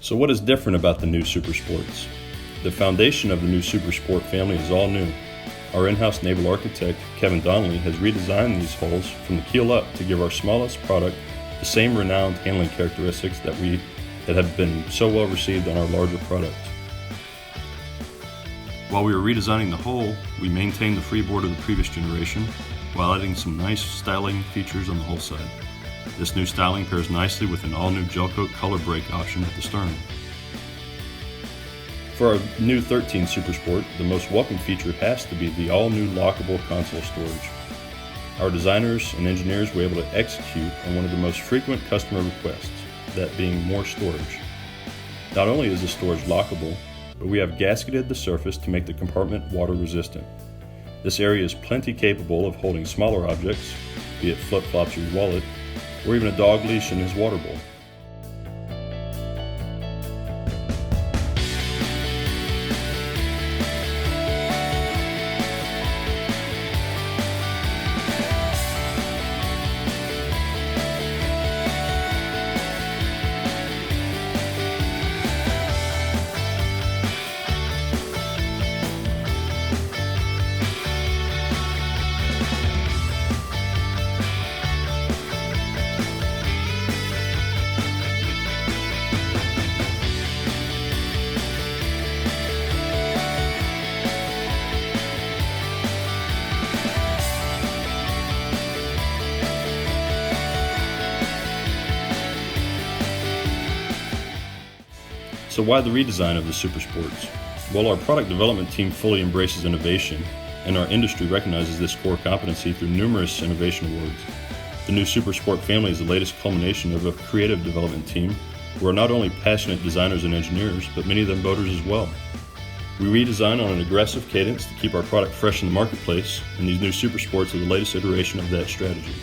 So what is different about the new Supersports? The foundation of the new Supersport family is all new. Our in-house naval architect, Kevin Donnelly, has redesigned these hulls from the keel up to give our smallest product the same renowned handling characteristics that have been so well received on our larger products. While we were redesigning the hull, we maintained the freeboard of the previous generation while adding some nice styling features on the hull side. This new styling pairs nicely with an all-new gel coat color brake option at the stern. For our new 13 Supersport, the most welcome feature has to be the all-new lockable console storage. Our designers and engineers were able to execute on one of the most frequent customer requests, that being more storage. Not only is the storage lockable, but we have gasketed the surface to make the compartment water resistant. This area is plenty capable of holding smaller objects, be it flip-flops or your wallet, or even a dog leash in his water bowl. So why the redesign of the Supersports? Well, our product development team fully embraces innovation, and our industry recognizes this core competency through numerous innovation awards. The new Supersport family is the latest culmination of a creative development team who are not only passionate designers and engineers, but many of them boaters as well. We redesign on an aggressive cadence to keep our product fresh in the marketplace, and these new Supersports are the latest iteration of that strategy.